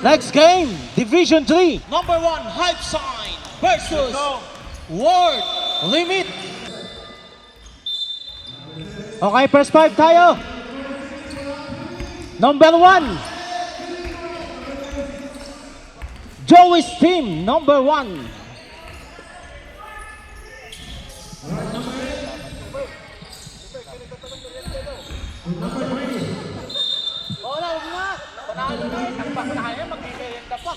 Next game, Division 3. Number 1, Hype Sign versus Word Limit. Okay, first 5 tayo. Number 1. Joey's team, number 1. Wala, huwag na. Panalo na eh. Ang pagkakaya, mag-merienda pa.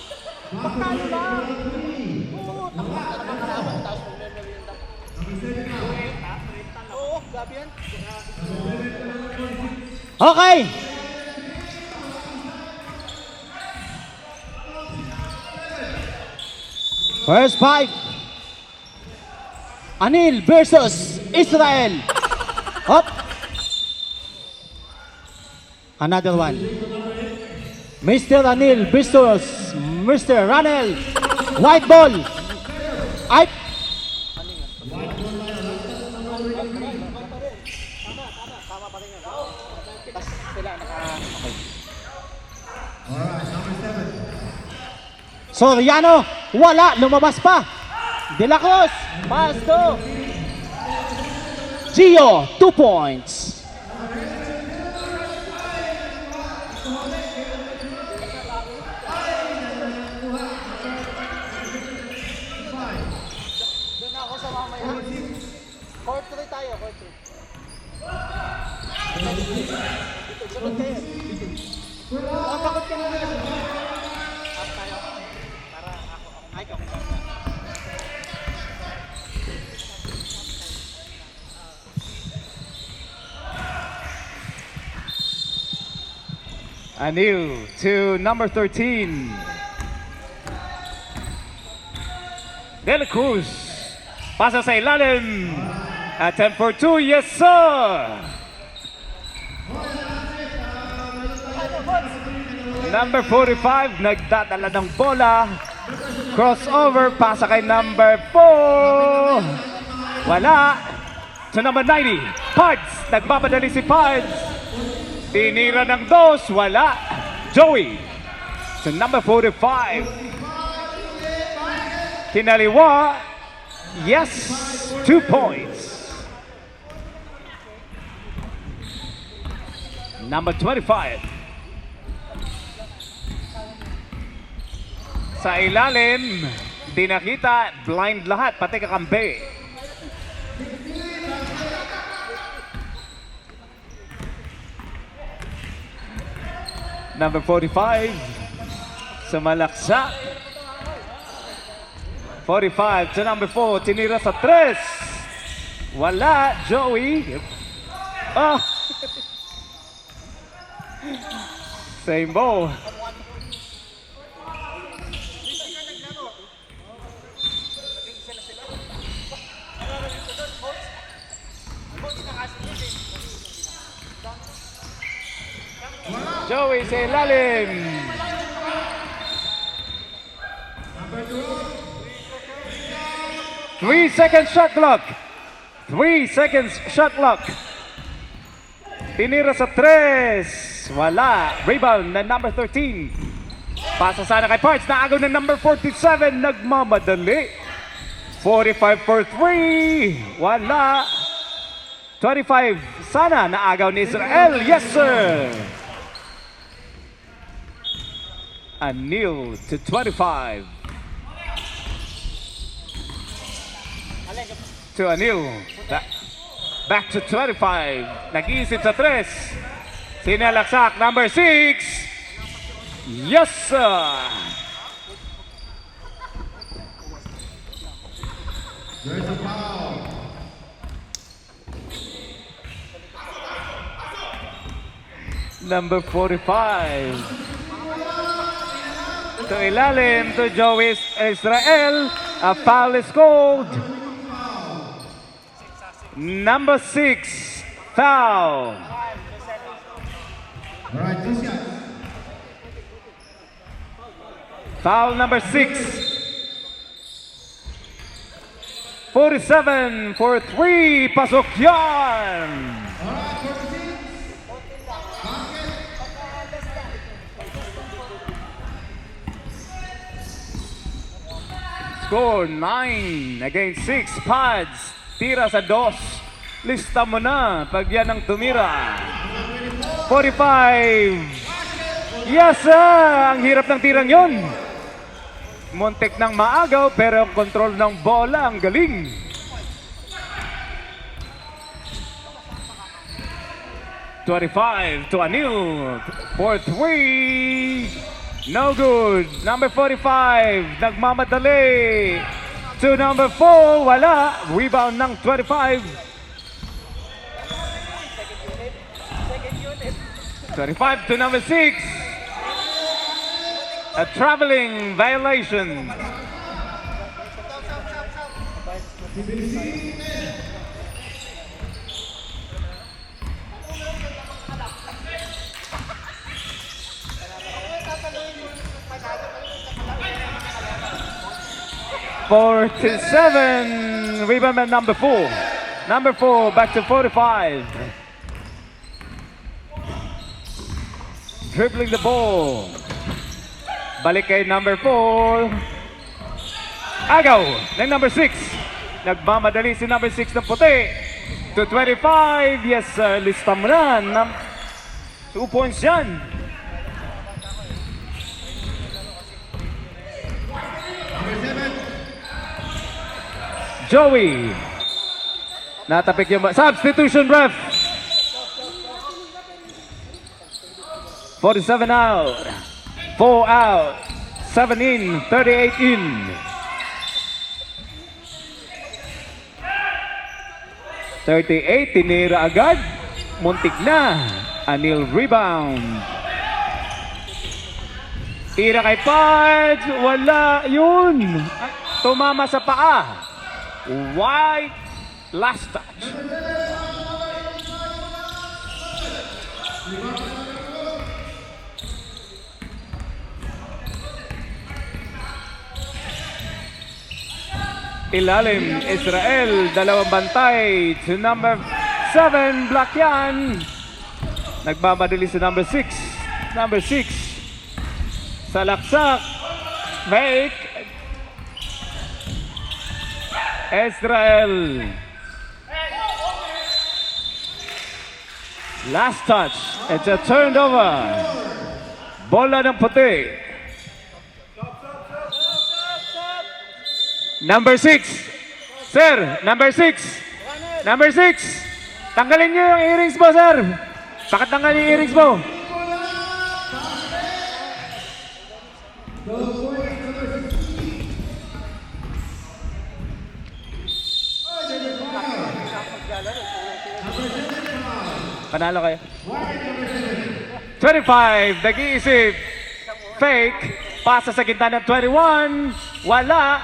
Panalo na. Oo, takot ka naman kalaban. Tapos mag-merienda pa. Oo, gabi yan. Okay. First 5. Anil versus Israel. Up. Another one. Mr. Anil versus Mr. Ranel. White ball. Ay. Tama pa rin yan. Tapos sila naka-okay. Soriano. Wala. Lumabas pa. De La Cruz. Pass to Gio. 2 points. Doon ako sa mamaya. Court 3 tayo, court 3. Sunod kayo. Bakit ka naman? Up tayo. Para ako. Ay, ikaw. Anil to number 13. De La Cruz. Pasa sa ilalim. Attempt for 2. Yes, sir. Number 45. Nagdadala ng bola. Crossover. Pasa kay number 4. Wala. To number 90. Pards. Nagpapadali si Pards. Tinira ng 2, wala. Joey to number 45. Kinaliwa. Yes, 2 points. Number 25. Sa ilalim, di nakita, blind lahat, pati kakampi. Number 45, sumalaksa. 45 to number 4, tinira sa 3. Wala, Joey. Oh. Same ball. Joey sa ilalim. Three seconds shot clock. 3 seconds shot clock. Tinira sa 3. Wala. Rebound na number 13. Pasa sana kay Parts. Naagaw ng number 47. Nagmamadali. 45 for 3. Wala. 25. Sana naagaw ni Israel. Yes, sir. Anil to 25. To Anil. Back to 25. Nag-iisip sa 3. Sinalaksak. Number 6. Yes, sir. There's a foul. Number 45. To ilalim to Joey Israel. A foul is called. Number 6. Foul. All right, this guy. Foul number 6. 47 for 3. Pasok yan. All right, 46. Basket. score 9 against 6. Pads, tira sa 2. Lista mo na pag yan ang tumira. 45. Yes, ang hirap ng tirang yon. Muntik ng maagaw pero ang control ng bola ang galing. To Anil for 3. No good. Number 45. Nagmamadali. To number 4. Wala. Rebound ng 25. 25 to number 6. A traveling violation. "47, rebound at number 4. Number 4 back to 45. Dribbling the ball. Balik kay number 4. Agaw ng number 6. Nagmamadali si number 6 ng puti. To 25. Yes, lista mo na. 2 points yan. Joey. Natapik yung substitution ref. 47 out. 4 out. 7 in. 38 in. Tinira agad. Muntik na. Anil rebound. Tira kay Pards. Wala. Yun. Tumama sa paa. White. Last touch. Ilalim, Israel, dalawang bantay to number 7, Black yan. Nagmamadali si number 6. Number 6. Salaksak. Fake. Israel. Last touch. It's a turnover. Bola ng puti. Number 6. Sir, number 6. Number 6. Tanggalin niyo yung earrings mo, sir. Pakatanggalin yung earrings mo. Panalo kayo. 25. Nag-iisip. Fake. Pasa sa gitna ng 21. Wala.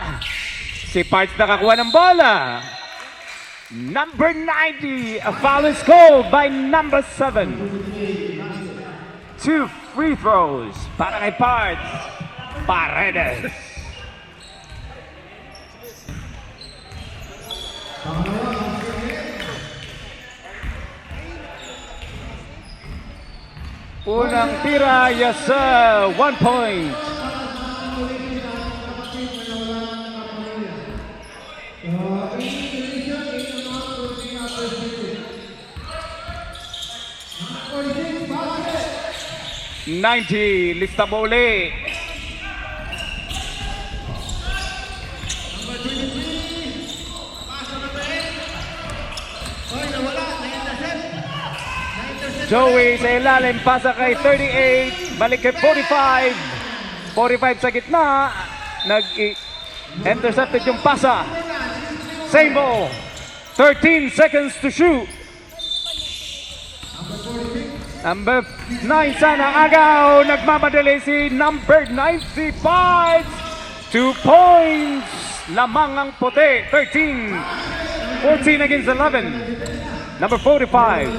Si Parts nakakuha ng bola. Number 90. A foul is called by number 7. 2 free throws para kay Parts. Paredes. Unang tira, yes sir. 1 point. Lista mo uli. Joey sa ilalim, pasa kay 38, balik kay 45. 45 sa gitna, nag-intercepted yung pasa. Same ball. 13 seconds to shoot. Number 9 sana agaw, nagmamadali si number 95. 2 points. Lamang ang puti. 13. 14 against 11. Number 45.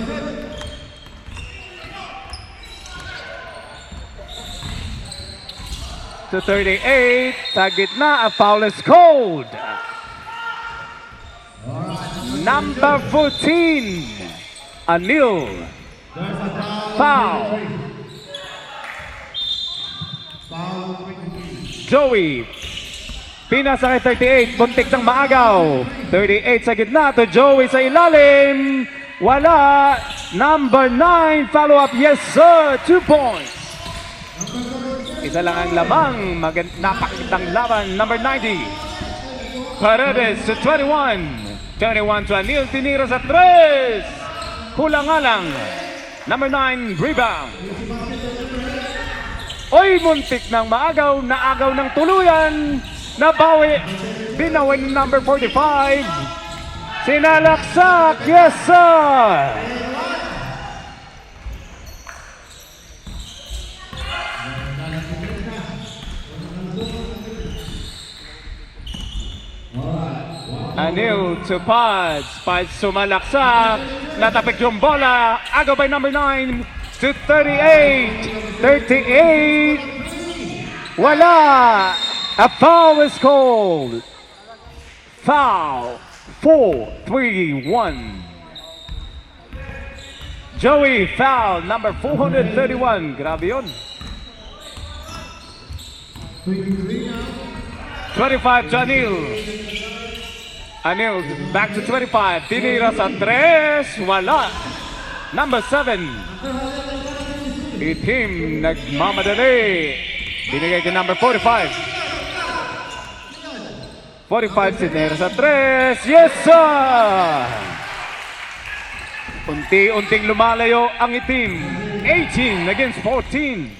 To 38, sa gitna, a foul is called. Number 14, Anil. Foul. Joey. Pina sa kay 38, buntik ng maagaw. 38 sa gitna to Joey sa ilalim. Wala. Number 9, follow up. Yes sir, 2 points. Isa lang ang lamang. Napakitang laban. Number 90. Paredes to 21. 21 to Anil. Tinira sa 3. Kulang nga lang. Number 9, rebound. Oy, muntik ng maagaw. Naagaw ng tuluyan. Nabawi. Binawi ng number 45. Sinalaksak. Yes, sir. Anil to Pads. Pads sumalaksak. Natapik yung bola. Agaw by number 9 to 38. 38. Wala. A foul is called. Foul. 4-3-1. Joey foul. Number 431. Grabe yun. 25 to Anil. Anil back to 25. Tinira sa 3. Wala. Number 7. Itim nagmamadali. Binigay kay number 45. 45 tinira sa 3. Yes sir! Unti-unting lumalayo ang itim. 18 against 14.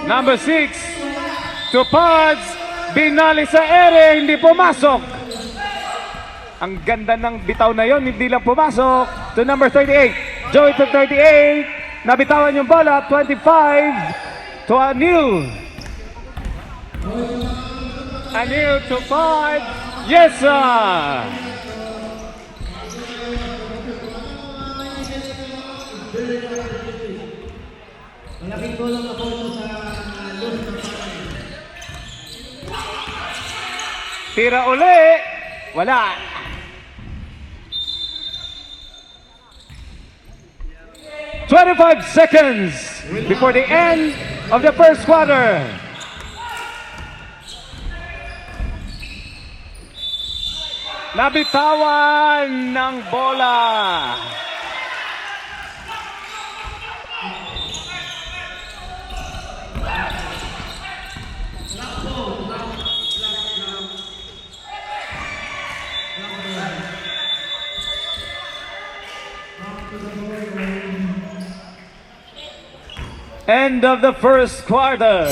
Number 6. Tupads. Binali sa ere. Hindi pumasok. Ang ganda ng bitaw na yon. Hindi lang pumasok. To number 38. Joey to 38. Nabitawan yung bola. 25. To Anil. Anil to 5. Yes sir! Malaking tulong ako sa Tira uli. Wala. "25 seconds before the end of the first quarter. Nabitawan ng bola. End of the first quarter.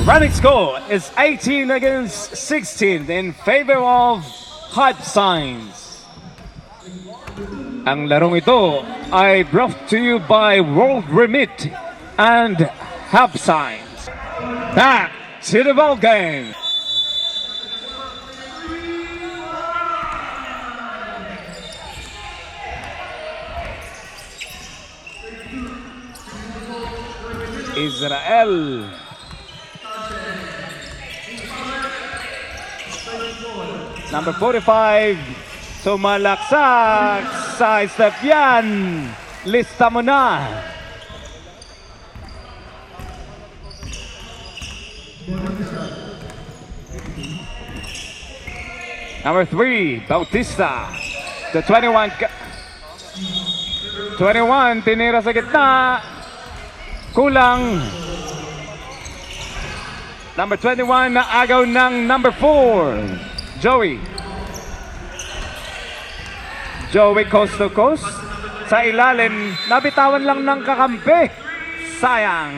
Running score is 18 against 16 in favor of Hot Signs. Ang larong ito ay brought to you by World Remit and Hot Signs. Back to the ball game. Israel. Number 45. Sumalaksak. Side step yan. Lista mo na. Number 3. Bautista. The 21. 21. Tinira sa gitna. Kulang. Number 21 na agaw ng number 4. Joey. Joey coast to coast. Sa ilalim, nabitawan lang ng kakampi. Sayang.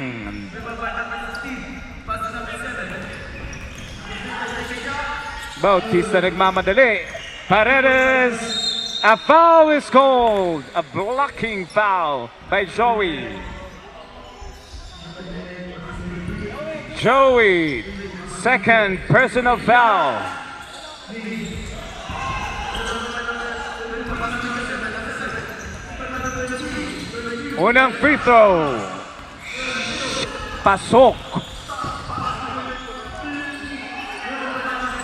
Bautista nagmamadali. Paredes. A foul is called. A blocking foul by Joey. Joey, second personal foul. Unang free throw. Pasok.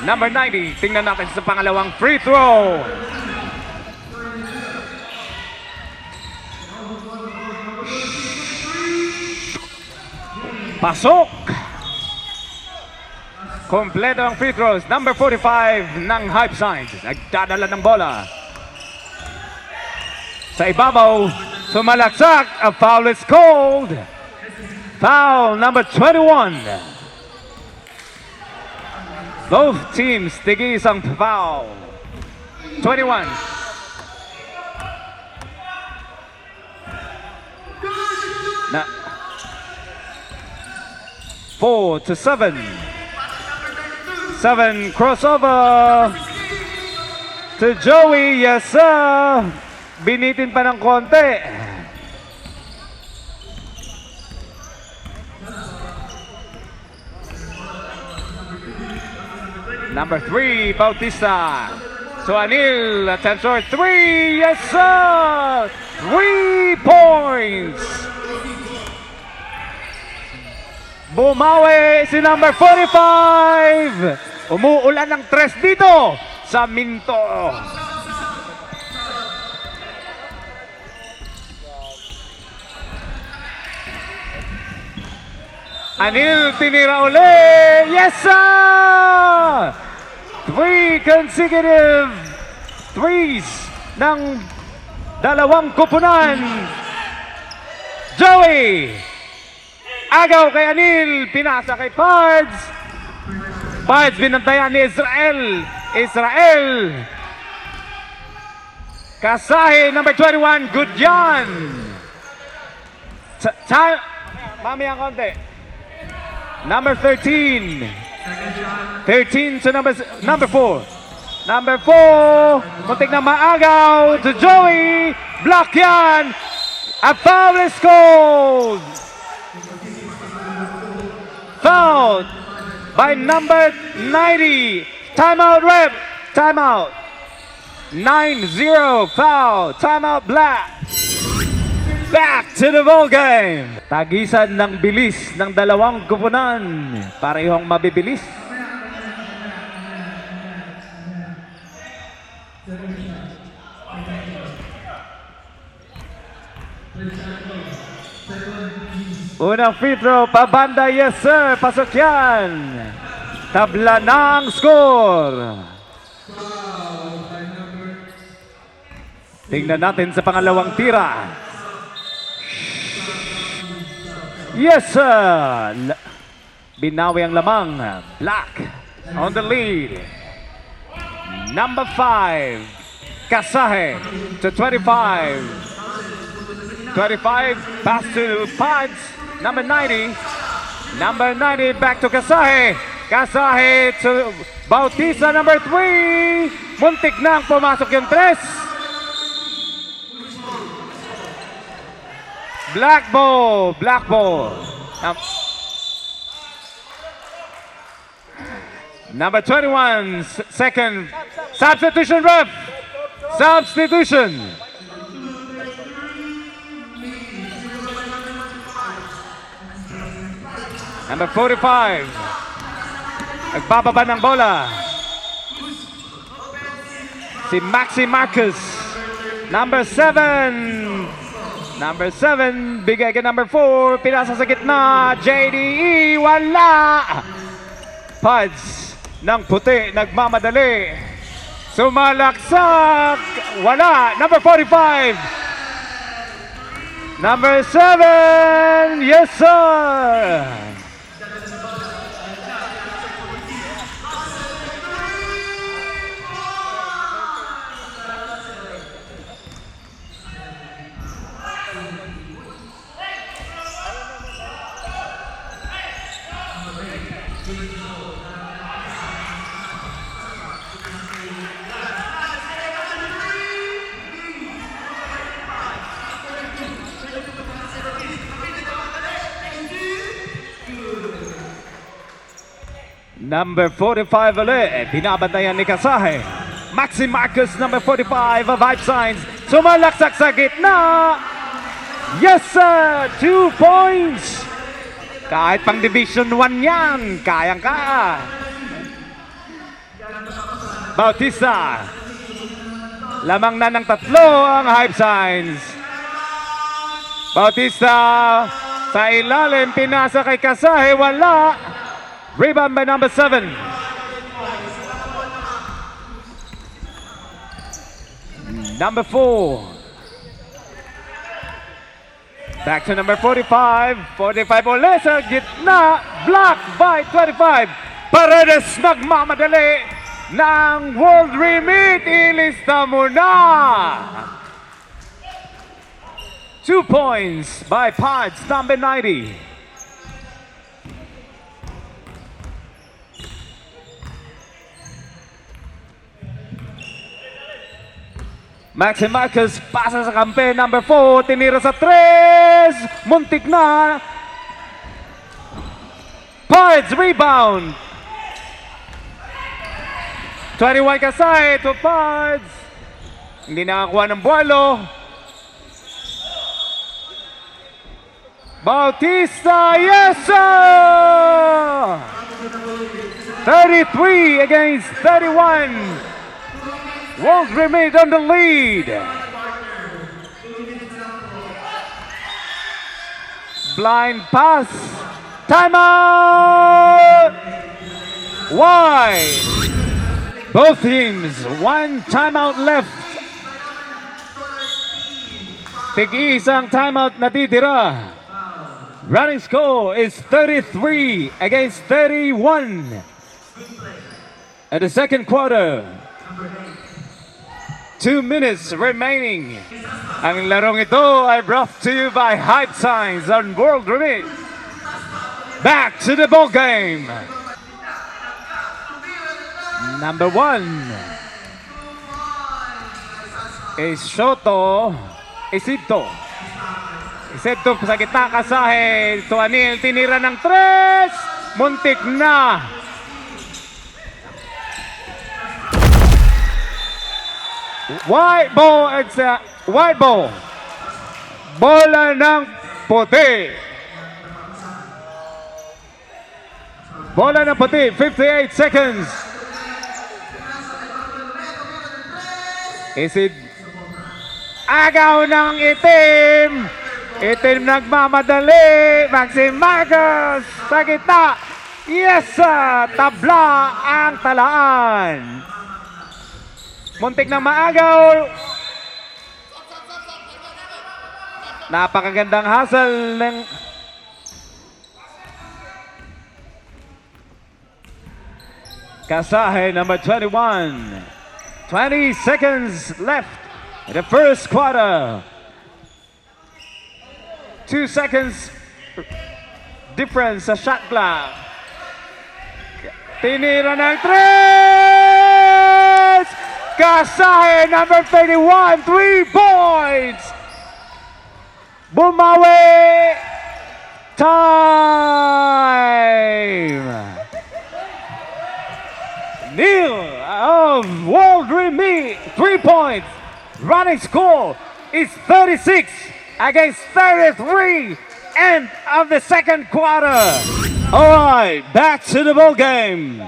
Number 90, tingnan natin sa pangalawang free throw. Pasok. Kompleto ang free throws. Number 45 ng Hype Signs. Nagdadala ng bola. Sa ibabaw, sumalaksak. A foul is called. Foul number 21. Both teams tigis ang foul. 21. Na 4-7. 7 crossover to Joey. Yes sir. Binitin pa ng konti. Number 3, Bautista. So Anil, attempts for 3. Yes sir. 3 points. Bumawi si number 45. Umuulan ng 3 dito sa Minto. Anil tinira uli. Yes sir. 3 consecutive threes ng dalawang kupunan. Joey. Agaw kay Anil, pinasa kay Pards. Pards binantayan ni Israel. Israel. Kasahe, number 21, good yan. Mami ang konti. Number 13. 13 to number 4. Number 4, muntik na maagaw to Joey. Block yan. A foul is called. Foul by number 90. Timeout rep. Timeout. 9-0 foul. Timeout Black. Back to the ball game. Tagisan ng bilis ng dalawang kupunan. Parehong mabibilis. Unang free throw, pabanda, yes sir, pasok yan. Tabla ng score. Tingnan natin sa pangalawang tira. Yes sir. Binawi ang lamang. Black on the lead. Number 5, Kasahe to 25. 25, pass to Pads. Number 90. Number 90, back to Kasahe. Kasahe to Bautista, number 3. Muntik nang pumasok yung 3. Black ball. Black ball. Number 21, second. Substitution ref. Substitution. Number 45. Nagbababa ng bola. Si Maxi Marcus. Number 7. Number 7. Bigay kay number 4. Pinasa sa gitna. JDE. Wala. Pads ng puti. Nagmamadali. Sumalaksak. Wala. Number 45. Number 7. Yes, sir. Number 45 ulit, binabantayan ni Kasahe. Maxi Marcus, number 45 of Hype Signs. Sumalaksak sa gitna. Yes sir, 2 points. Kahit pang Division 1 yan, kayang-kaya. Bautista. Lamang na ng 3 ang Hype Signs. Bautista sa ilalim, pinasa kay Kasahe, wala. Rebound by number 7. Number 4. Back to number 45. 45 ulit sa gitna. Block by 25. Paredes nagmamadali ng World Remit. Ilista mo na. 2 points by Pods, number 90. Maxi Marcus pasa sa kampe, number 4, tinira sa 3, muntik na. Pods rebound. 21 Kasay to Pods. Hindi nakakuha ng buwalo. Bautista, yes sir! 33 against 31. Wolves remained on the lead. Blind pass. Timeout! Why? Both teams, one timeout left. Tig-isang timeout natitira. Running score is 33 against 31. And the second quarter. 2 minutes remaining. Ang larong ito ay brought to you by Hype Signs on World Remit. Back to the ball game. Number 1 is Shoto Isito. Isito sa gitna Kasahe. Tuanil tinira ng 3. Muntik na. White ball, it's a white ball. Bola ng puti. Bola ng puti, 58 seconds. Isid agaw ng itim. Itim nagmamadali. Maxi Marcus sa gitna. Yes, tabla ang talaan. Muntik na maagaw. Napakagandang hustle ng Kasahe, number 21. 20 seconds left in the first quarter. 2 seconds difference sa shot clock. Tinira ng 3! Kasahe, number 31, 3 points! Bumawi! Time! Neil of World Remit, 3 points. Running score is 36 against 33. End of the second quarter. All right, back to the ball game.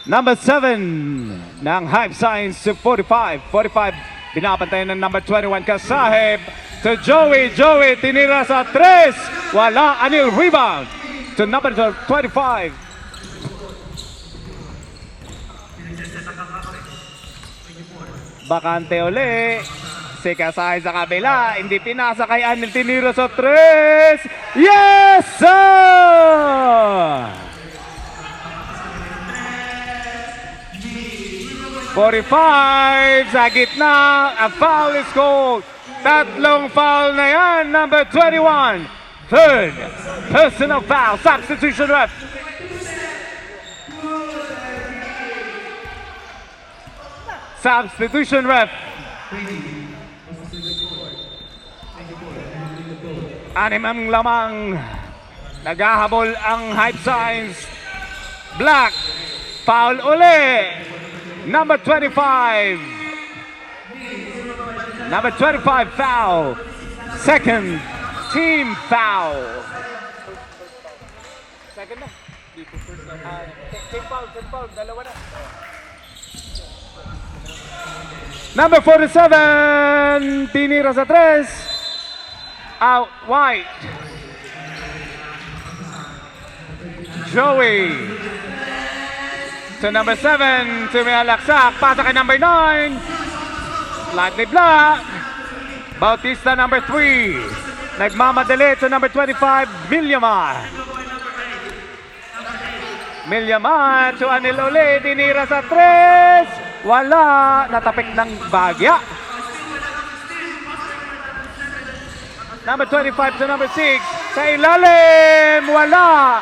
Number 7 ng Hype Signs to 45. 45 binabantayan ng number 21 Kasaheb to Joey. Joey tinira sa 3. Wala, Anil rebound to number 25. Bakante uli. Si Kasaheb sa kabila. Hindi pinasa kay Anil, tinira sa 3. Yes, sir! 45 sa gitna, a foul is called. Tatlong foul na yan, number 21. Third personal foul, substitution ref. Substitution ref. Anim ang lamang. Naghahabol ang Hype Signs. Black. Foul uli. Number 25. Number 25 foul. Second team foul. Second na. Dito first na. Team foul. Dalawa na. Number 47. Tinira sa 3. Out wide. Joey. To number 7, Tumialaksak. Pasa kay number 9. Slightly block. Bautista number 3. Nagmamadali to number 25, Milyamar. Milyamar to Anil ulit. Tinira sa 3. Wala. Natapik ng bagya. Number 25 to number 6. Sa ilalim. Wala.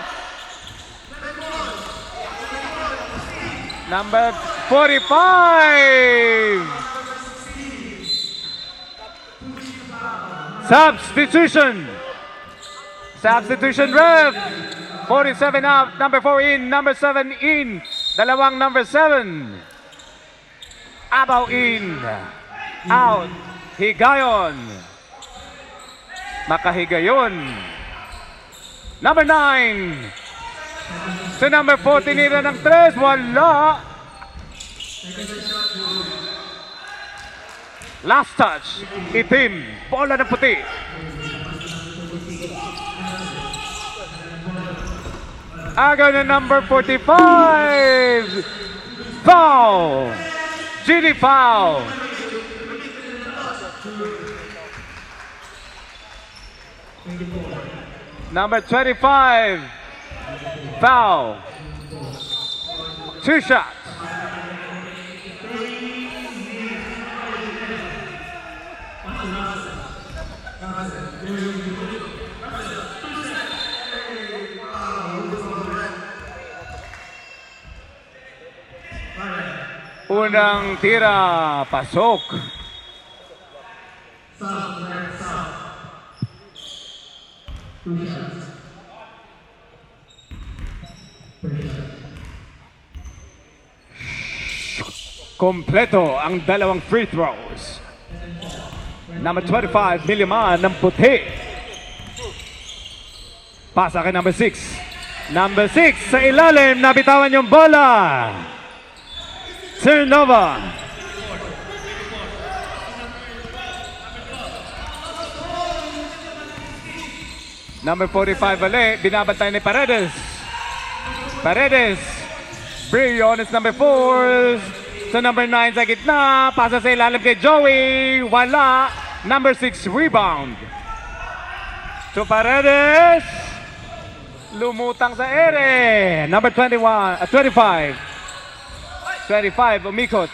Number 45. Substitution. Substitution ref. 47 out. Number 4 in. Number 7 in. Dalawang number 7. Abaw in. Out. Higayon. Makahigayon. Number 9. Sa number 4, tinira ng 3. Wala. Last touch. Itim. Bola ng puti. Agaw na number 45. Foul. GD foul. Number 25. Foul. 2 shots. Unang tira, pasok. Kompleto ang dalawang free throws. Number 25, Milyamar ng puti. Pasa kay number 6. Number 6 sa ilalim, nabitawan yung bola. Turnover. Number 45 ulit, binabantay ni Paredes. Paredes. Briones number 4. Sa number 9 sa gitna, pasa sa ilalim kay Joey. Wala. Number 6 rebound. To Paredes. Lumutang sa ere. Number 25. 25, umikot.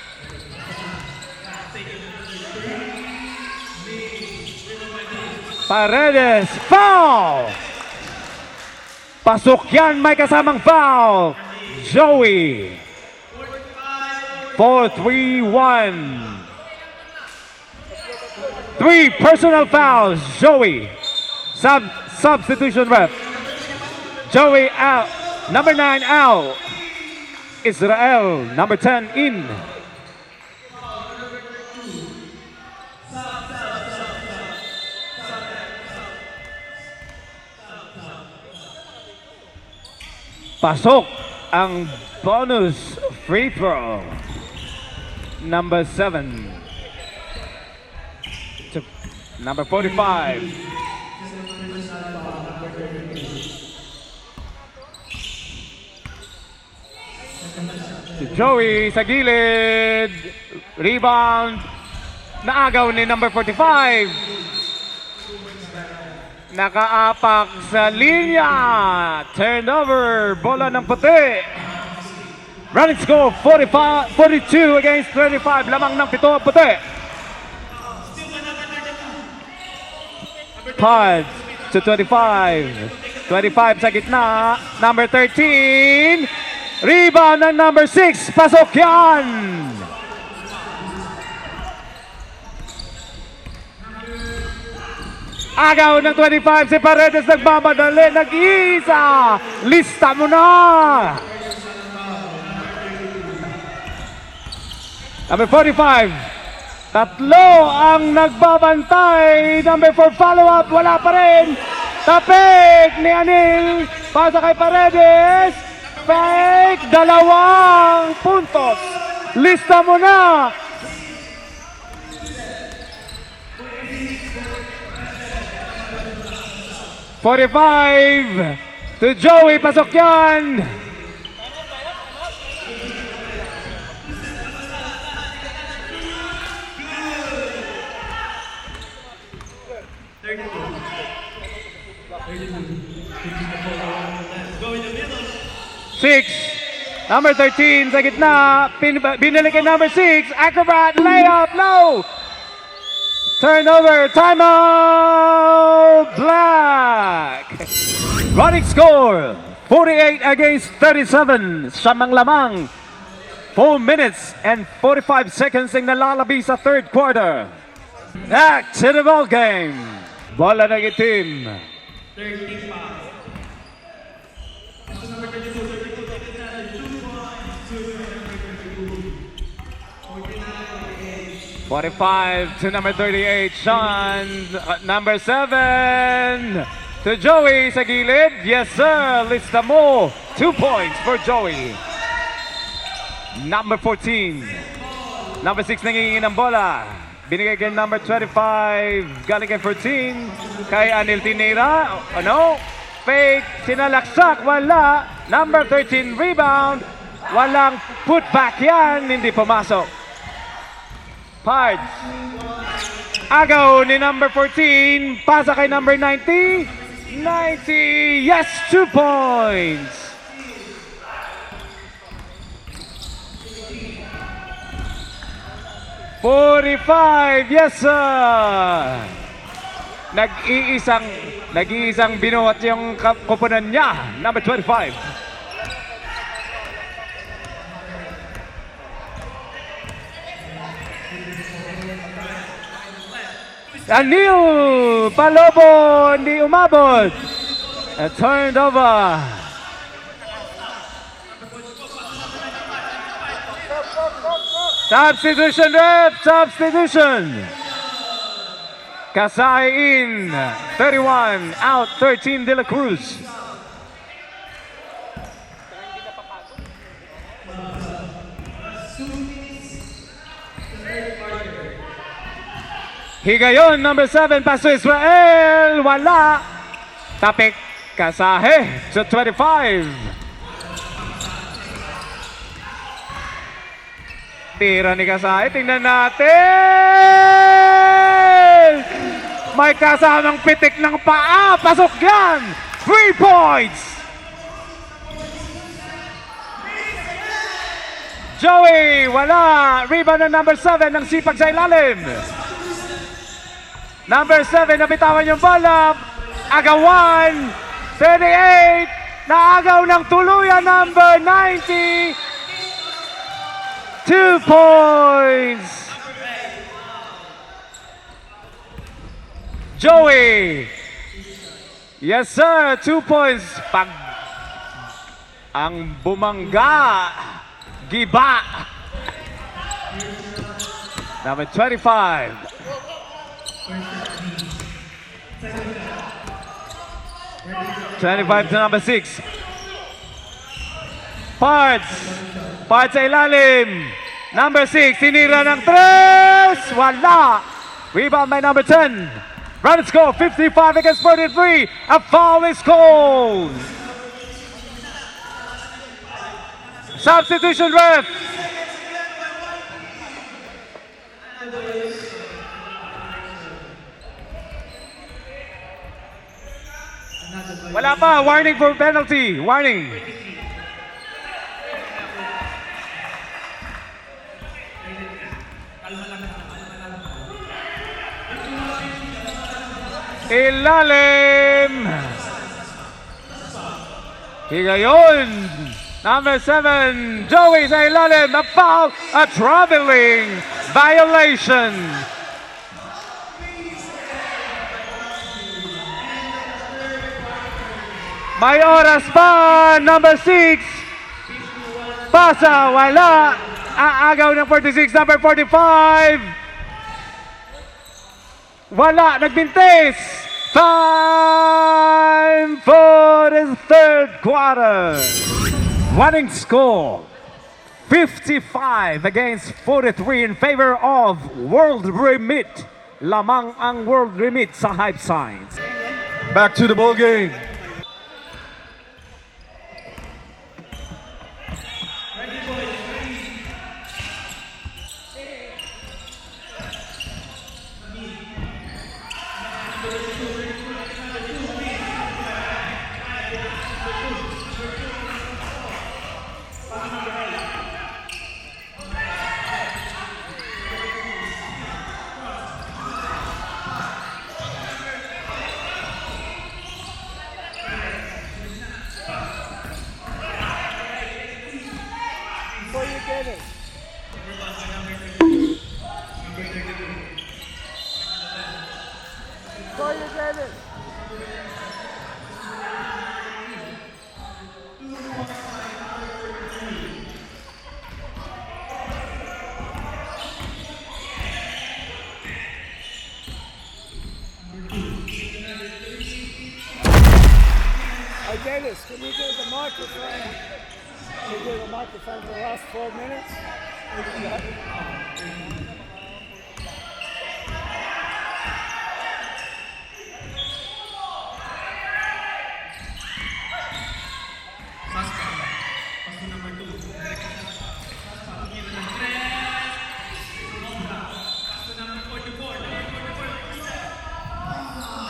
Paredes, foul! Pasok yan, may kasamang foul. Joey. 4-3-1. 3 personal fouls. Joey. Substitution ref. Joey out. Number 9 out. Israel, number 10 in. Pasok ang bonus free throw. Number 7 to number 45. Si Joey sa gilid. Rebound. Naagaw ni number 45. Nakaapak sa linya. Turnover. Bola ng puti. Running score 42 against 35. Lamang ng 7 ang puti. Pods to 25. 25 sa gitna. Number 13. Rebound ng number 6. Pasok yan. Agaw ng 25 si Paredes nagmamadali. Nag-iisa. Lista mo na. Number 45. Tatlo ang nagbabantay. Number 4 follow-up. Wala pa rin. Tapik ni Anil. Pasa kay Paredes. Fake. 2 puntos. Lista mo na. to Joey. Pasok yan. Six. Number 13 sa gitna. Binalik kay number 6. Acrobat layup. No. Turnover. Timeout. Black. Running score. 48 against 37. Siyamang lamang. 4 minutes and 45 seconds ang nalalabi sa third quarter. Back to the ball game. Bola ng itim. 45 to number 38, Sean. Number 7 to Joey sa gilid. Yes, sir. Lista mo. 2 points for Joey. Number 14. Number 6 nangingi ng bola. Binigay kay number 25. Galing kay 14. Kay Anil Tinera. Ano? Fake. Sinalaksak. Wala. Number 13 rebound. Walang putback yan. Hindi pumasok. Pards. Agaw ni number 14. Pasa kay number 90. 90. Yes, 2 points. $45. Yes, sir. Nag-iisang binuhat yung kupunan niya. Number 25. Anil Palobo, hindi umabot. Turned over. Substitution, ref. Substitution. Kasay in. 31. Out. 13 De La Cruz. Higayon, number 7, paso Israel. Wala. Tapik. Kasahe to 25. Tira ni Kasahe. Tingnan natin. May kasamang pitik ng paa. Pasok yan. 3 points. Joey. Wala. Rebound ng number 7 ng sipag sa ilalim. Number 7, nabitawan yung bola. Agawan. 38. Naagaw ng tuluyan. Number 90. 2 points. Joey. Yes, sir. 2 points. Pag ang bumangga. Giba. Number 25. 25 to number 6. Parts sa ilalim. Number 6, tinira ng 3. Wala. Rebound by number 10. Run score, 55 against 43. A foul is called. Substitution, ref. Wala pa. Warning for penalty. Warning. Ilalim. Higayon. Number 7. Joey sa ilalim. A foul. A traveling violation. May oras pa, number 6. Pasa, wala. Aagaw ng 46, number 45. Wala, nagbintis. Time for the third quarter. Running score, 55 against 43 in favor of World Remit. Lamang ang World Remit sa Hype Signs. Back to the ball game. 11. Score is 11. Hey Dennis, can you do the microphone? Can you do the microphone for the last 4 minutes?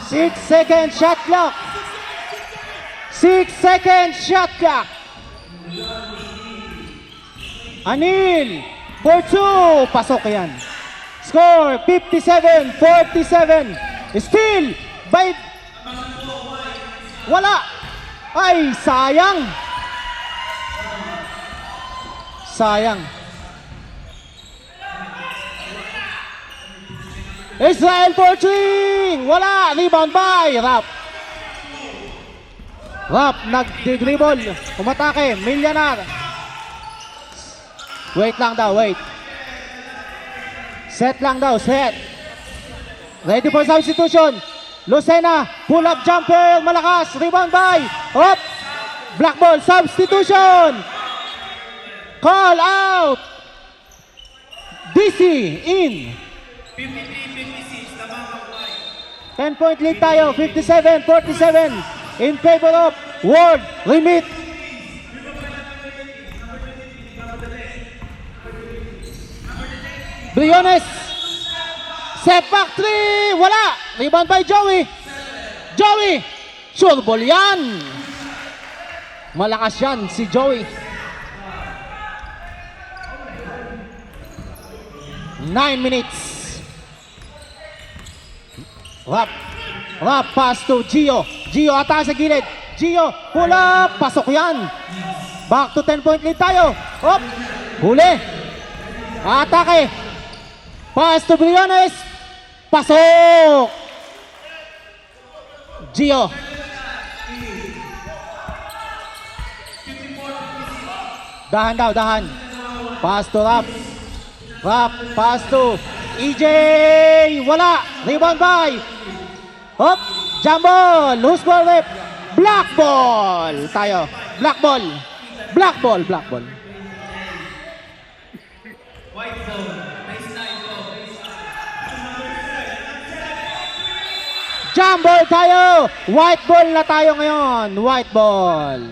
Six-second shot clock. 6-second shot clock. Anil for 2. Pasok yan. Score 57-47. Still by... Wala. Ay, sayang. Sayang. Israel for 3. Wala. Rebound by Rap. Rap nag-dribble. Umatake. Millionaire. Wait lang daw. Wait. Set lang daw. Set. Ready for substitution. Lucena. Pull up jumper. Malakas. Rebound by. Up. Black ball. Substitution. Call out. DC in. 10-point lead tayo, 57-47 in favor of Ward Remit. Briones, step back 3, wala. Rebound by Joey. Joey, sure ball yan. Malakas yan si Joey. 9 minutes. Rap, pass to Gio. Gio, atake sa gilid. Gio, pull up. Pasok yan. Back to 10-point lead tayo. Up. Huli. Atake. Pass to Briones. Pasok. Gio. Dahan daw, dahan. Pass to Rap. Rap, pass to EJ. Wala. Rebound by. Hop, jump ball, loose ball rip, black ball tayo, black ball, black ball, black ball. White ball. Baseline ball. Jump ball tayo, white ball na tayo ngayon, white ball.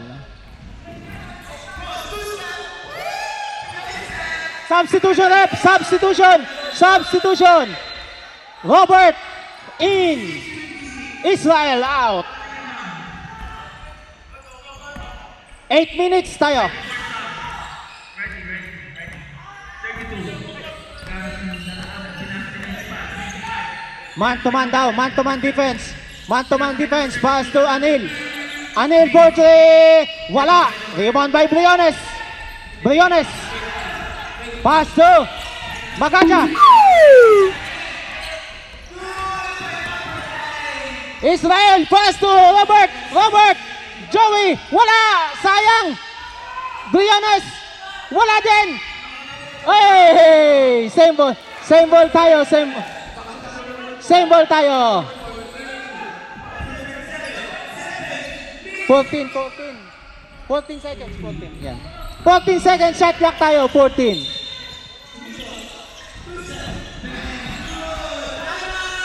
Substitution rep, substitution. Robert in. Israel out. 8 minutes tayo. Man to man daw, man to man defense. Man to man defense, pass to Anil. Anil for 3. Wala. Rebound by Briones. Briones. Pass to Magaja. Israel, pass to Robert. Joey, wala. Sayang. Briones, wala din. Hey, same ball tayo. 14 seconds, 14. Yan. 14 seconds shot clock tayo, 14.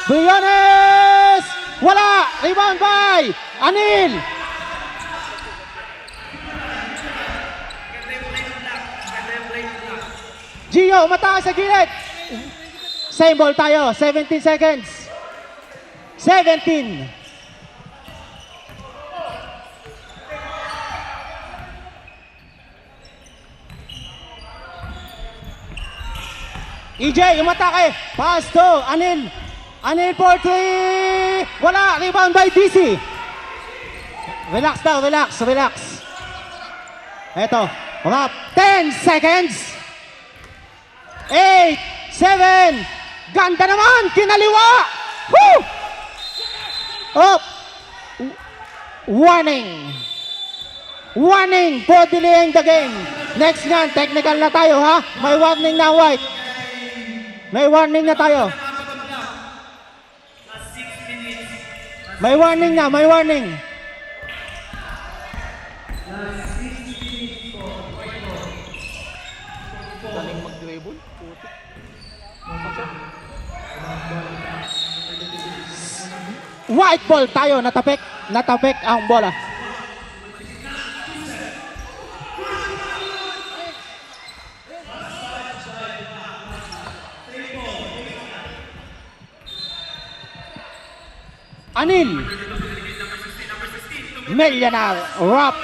Briones! Wala! Rebound by Anil! Gio, umatakas sa gilid! Same ball tayo, 17 seconds. 17. EJ, umatake. Pass to Anil. Anil for 3. Wala. Rebound by DC. Relax daw, relax. Eto. Rap. 10 seconds. 8, 7. Ganda naman, kinaliwa. Woo! Up. Warning. Warning for delaying the game. Next nga, technical na tayo ha. May warning na white. May warning na tayo. May warning na, may warning. Galing mag-dribble. White ball tayo, natapik ang bola. Anil Melianar Rap.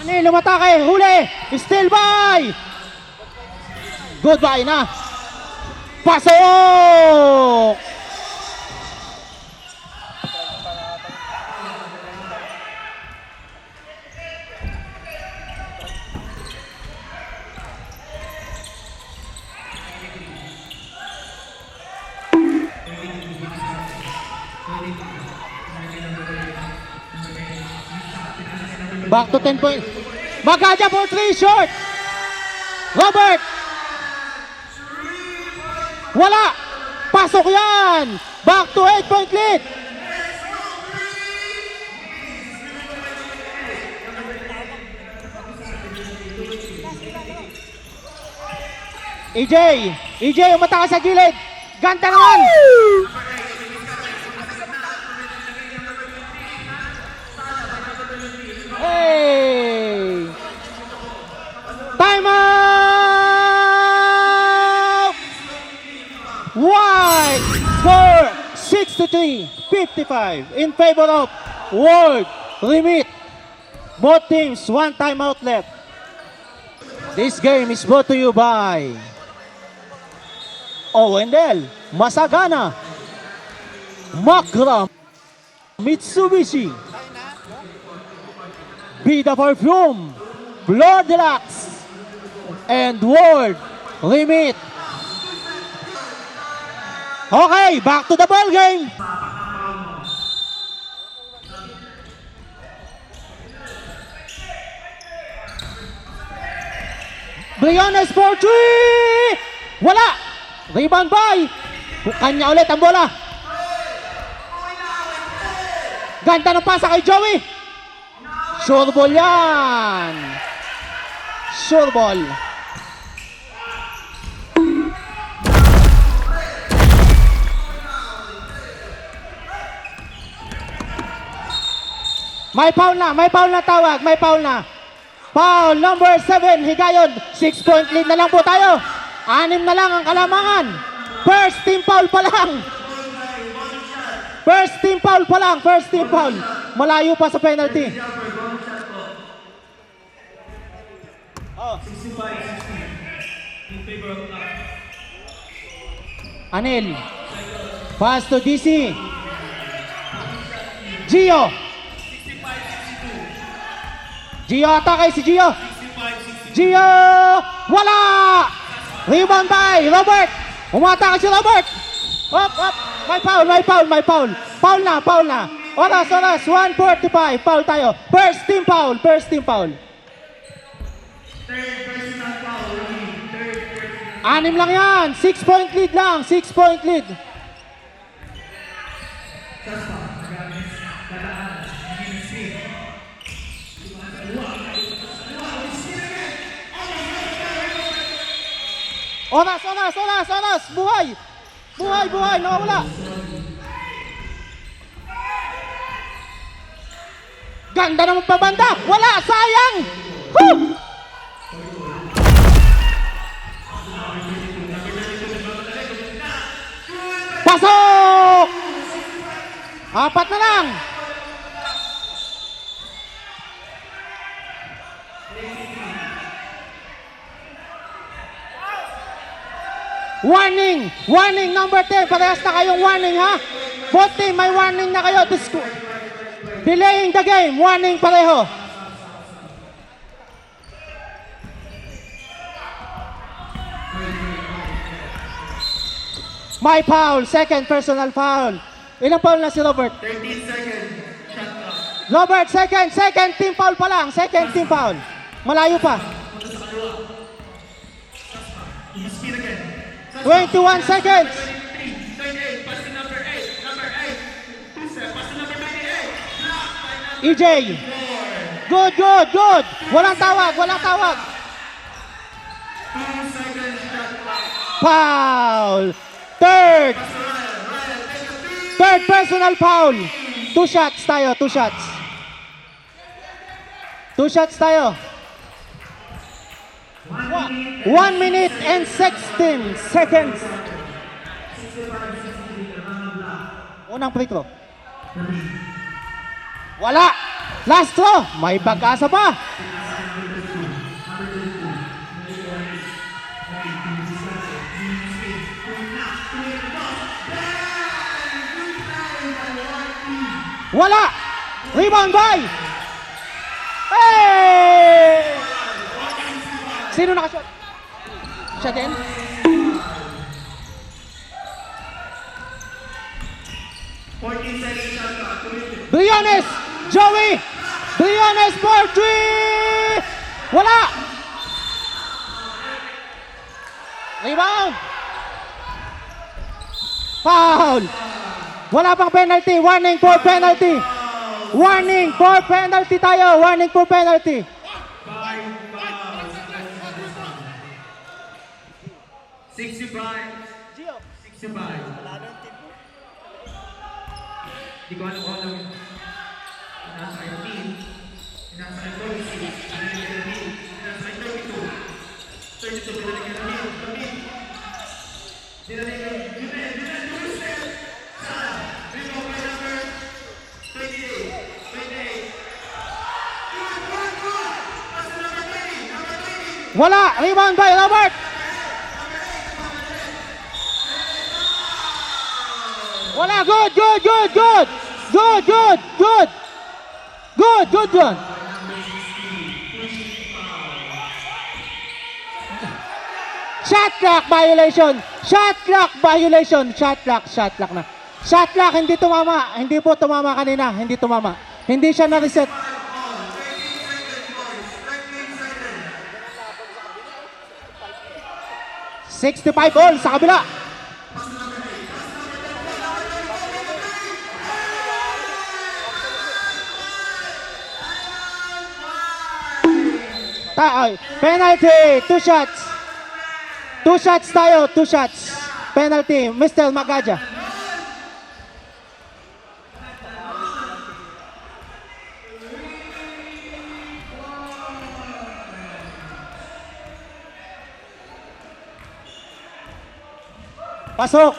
Anil lumatake, huli, still by. Goodbye na. Pasok! Back to 10 points. Magaja for 3 short. Robert. Wala. Pasok yan. Back to 8-point lead. EJ, umata ka sa gilid. Ganda naman. Hey! Time out! White score 63, 55 in favor of World Remit. Both teams, one timeout left. This game is brought to you by Owendel, Masagana, Makra, Mitsubishi, Vida Perfume, Flor Deluxe, and World Remit. Okay, back to the ball game. Briones for 3! Wala! Rebound by! Kanya ulit ang bola. Ganda ng pasa kay Joey. Sure ball yan. Sure ball. May foul na tawag, may foul na. Foul number 7, Higayon. 6-point lead na lang po tayo. 6 na lang ang kalamangan. First team foul pa lang. First team foul. Malayo pa sa penalty. Oh. Anil. Pass to DC. Gio. Gio atake si Gio. Gio! Wala! Rebound by Robert. Umatake si Robert. Up. May foul. Foul na. Oras. 1:45. Foul tayo. First team foul. Anim lang yan. 6-point lead lang. 6-point lead. Oras. Buhay. Nawawala. Ganda naman pabanda. Wala. Sayang. Woo! Pasok! 4 na lang. Warning number 10. Parehas na kayong warning ha. Both team may warning na kayo. Delaying the game. Warning pareho. May foul. Second personal foul. Ilang foul na si Robert? 13 seconds. Shot clock. Robert, second team foul pa lang. Second team foul. Malayo pa. Punta sa kaliwa. Speed again. 21 seconds. 28. Pass to number 8. Number 8. 2 step. Pass to number 28. Block by number EJ. Good. Walang tawag. 2 seconds shot clock. Foul. Third personal foul. 2 shots tayo. 2 shots tayo. 1 minute and 16 seconds. Unang free throw. Wala. Last throw. May pag-asa pa. Wala. Rebound by. Hey! Sino nakashot? Siya din? Briones! Joey! Briones for 3! Wala! Rebound! Foul! Wala pang penalty. Warning for penalty. Warning for penalty tayo. Warning for penalty. 65. 65. Hindi ko alam kung alam yun. Nasa kay team. Nasa kay 36. Nasa kay 32. 32 pinalagyan ng team. Dinalagyan ng Wala. Rebound by Robert. Wala. Good one. Shot clock violation. Shot clock na. Shot clock, hindi tumama. Hindi po tumama kanina. Hindi siya na-reset. 65 all sa kabila. Penalty, 2 shots. 2 shots tayo, 2 shots. Penalty, Mr. Magaja. Pasok.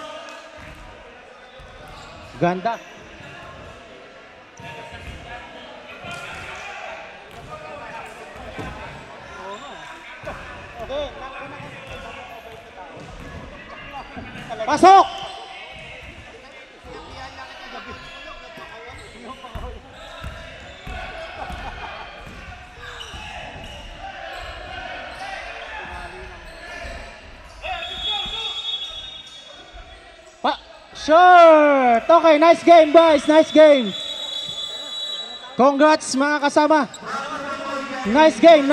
Ganda. Pasok. Short! Okay, nice game guys, nice game. Congrats mga kasama. Nice game.